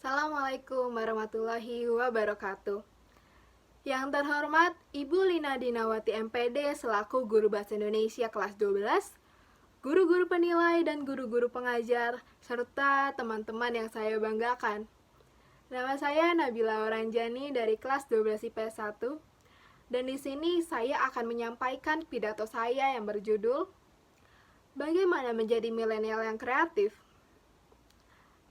Assalamualaikum warahmatullahi wabarakatuh. Yang terhormat Ibu Lina Dinawati MPD selaku Guru Bahasa Indonesia kelas 12, guru-guru penilai dan guru-guru pengajar, serta teman-teman yang saya banggakan. Nama saya Nabila Oranjani dari kelas 12 IPS 1, dan di sini saya akan menyampaikan pidato saya yang berjudul Bagaimana Menjadi Milenial yang Kreatif.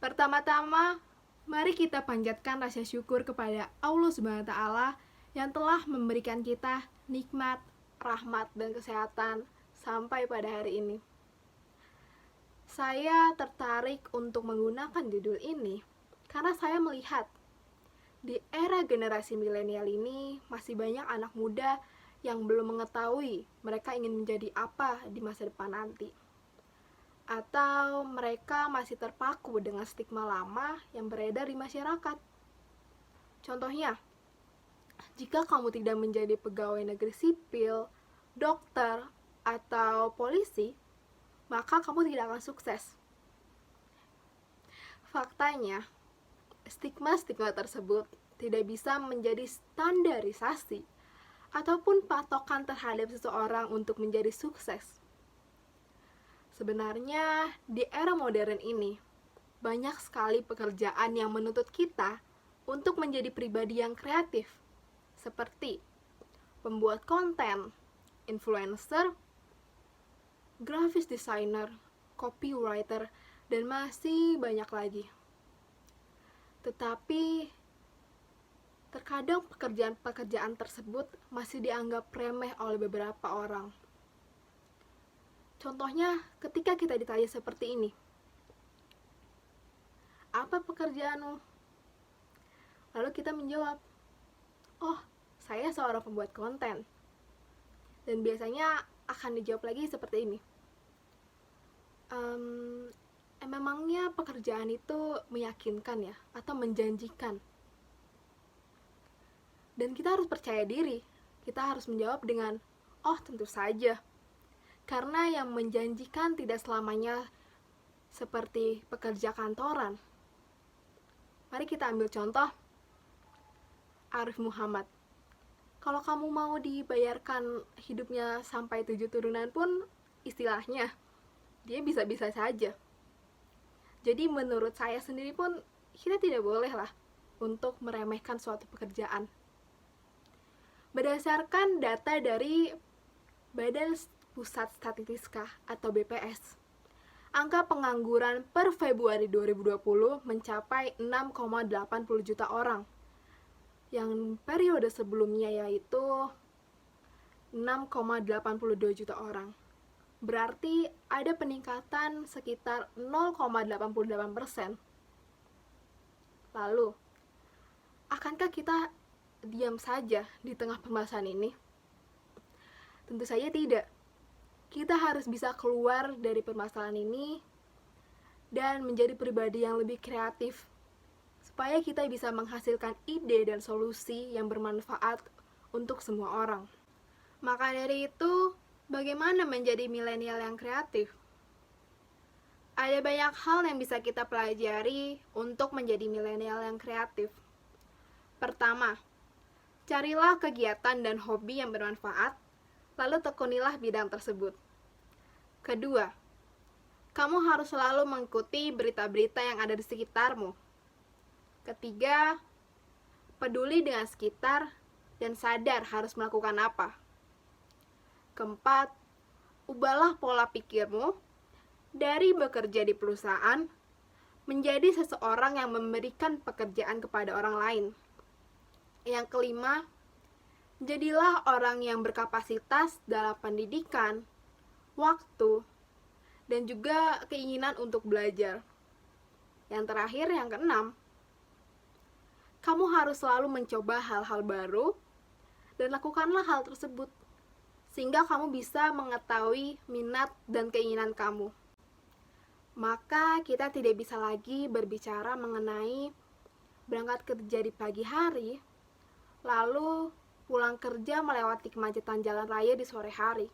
Pertama-tama, mari kita panjatkan rasa syukur kepada Allah Subhanahu wa Ta'ala yang telah memberikan kita nikmat, rahmat, dan kesehatan sampai pada hari ini. Saya tertarik untuk menggunakan judul ini karena saya melihat di era generasi milenial ini masih banyak anak muda yang belum mengetahui mereka ingin menjadi apa di masa depan nanti. Atau mereka masih terpaku dengan stigma lama yang beredar di masyarakat. Contohnya, jika kamu tidak menjadi pegawai negeri sipil, dokter, atau polisi, maka kamu tidak akan sukses. Faktanya, stigma-stigma tersebut tidak bisa menjadi standarisasi ataupun patokan terhadap seseorang untuk menjadi sukses. Sebenarnya, di era modern ini, banyak sekali pekerjaan yang menuntut kita untuk menjadi pribadi yang kreatif, seperti pembuat konten, influencer, graphic designer, copywriter, dan masih banyak lagi. Tetapi, terkadang pekerjaan-pekerjaan tersebut masih dianggap remeh oleh beberapa orang. Contohnya, ketika kita ditanya seperti ini, apa pekerjaanmu? Lalu kita menjawab, oh, saya seorang pembuat konten. Dan biasanya akan dijawab lagi seperti ini, memangnya pekerjaan itu meyakinkan ya, atau menjanjikan? Dan kita harus percaya diri, kita harus menjawab dengan, oh tentu saja. Karena yang menjanjikan tidak selamanya seperti pekerja kantoran. Mari kita ambil contoh Arif Muhammad. Kalau kamu mau dibayarkan hidupnya sampai 7 turunan pun, istilahnya, dia bisa-bisa saja. Jadi menurut saya sendiri pun, kita tidak boleh lah untuk meremehkan suatu pekerjaan. Berdasarkan data dari Badan Pusat Statistika atau BPS, angka pengangguran per Februari 2020 mencapai 6,80 juta orang, yang periode sebelumnya yaitu 6,82 juta orang. Berarti ada peningkatan sekitar 0,88%. Lalu, akankah kita diam saja di tengah permasalahan ini? Tentu saja tidak. Kita harus bisa keluar dari permasalahan ini dan menjadi pribadi yang lebih kreatif, supaya kita bisa menghasilkan ide dan solusi yang bermanfaat untuk semua orang. Maka dari itu, bagaimana menjadi milenial yang kreatif? Ada banyak hal yang bisa kita pelajari untuk menjadi milenial yang kreatif. Pertama, carilah kegiatan dan hobi yang bermanfaat, lalu tekunilah bidang tersebut. Kedua, kamu harus selalu mengikuti berita-berita yang ada di sekitarmu. Ketiga, peduli dengan sekitar dan sadar harus melakukan apa. Keempat, ubahlah pola pikirmu dari bekerja di perusahaan menjadi seseorang yang memberikan pekerjaan kepada orang lain. Yang kelima, jadilah orang yang berkapasitas dalam pendidikan, waktu, dan juga keinginan untuk belajar. Yang terakhir, yang keenam, kamu harus selalu mencoba hal-hal baru dan lakukanlah hal tersebut sehingga kamu bisa mengetahui minat dan keinginan kamu. Maka kita tidak bisa lagi berbicara mengenai berangkat kerja di pagi hari, lalu pulang kerja melewati kemacetan jalan raya di sore hari.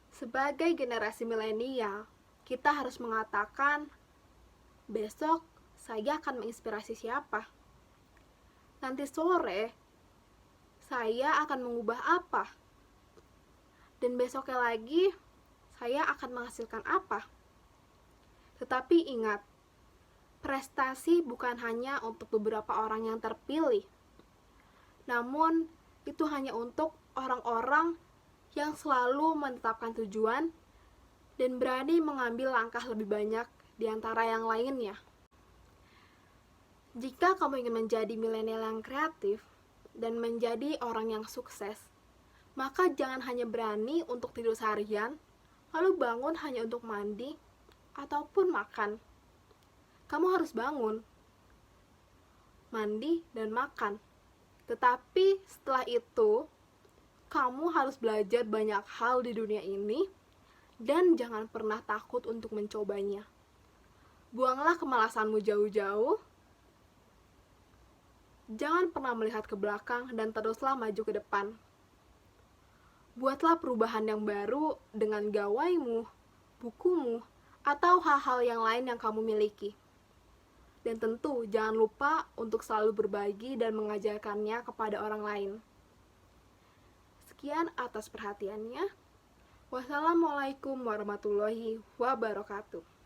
Sebagai generasi milenial, kita harus mengatakan besok saya akan menginspirasi siapa? Nanti sore, saya akan mengubah apa? Dan besoknya lagi, saya akan menghasilkan apa? Tetapi ingat, prestasi bukan hanya untuk beberapa orang yang terpilih, namun itu hanya untuk orang-orang yang selalu menetapkan tujuan dan berani mengambil langkah lebih banyak di antara yang lainnya. Jika kamu ingin menjadi milenial yang kreatif dan menjadi orang yang sukses, maka jangan hanya berani untuk tidur seharian, lalu bangun hanya untuk mandi ataupun makan. Kamu harus bangun, mandi, dan makan. Tetapi setelah itu, kamu harus belajar banyak hal di dunia ini dan jangan pernah takut untuk mencobanya. Buanglah kemalasanmu jauh-jauh. Jangan pernah melihat ke belakang dan teruslah maju ke depan. Buatlah perubahan yang baru dengan gawaimu, bukumu, atau hal-hal yang lain yang kamu miliki. Dan tentu jangan lupa untuk selalu berbagi dan mengajarkannya kepada orang lain. Sekian atas perhatiannya. Wassalamualaikum warahmatullahi wabarakatuh.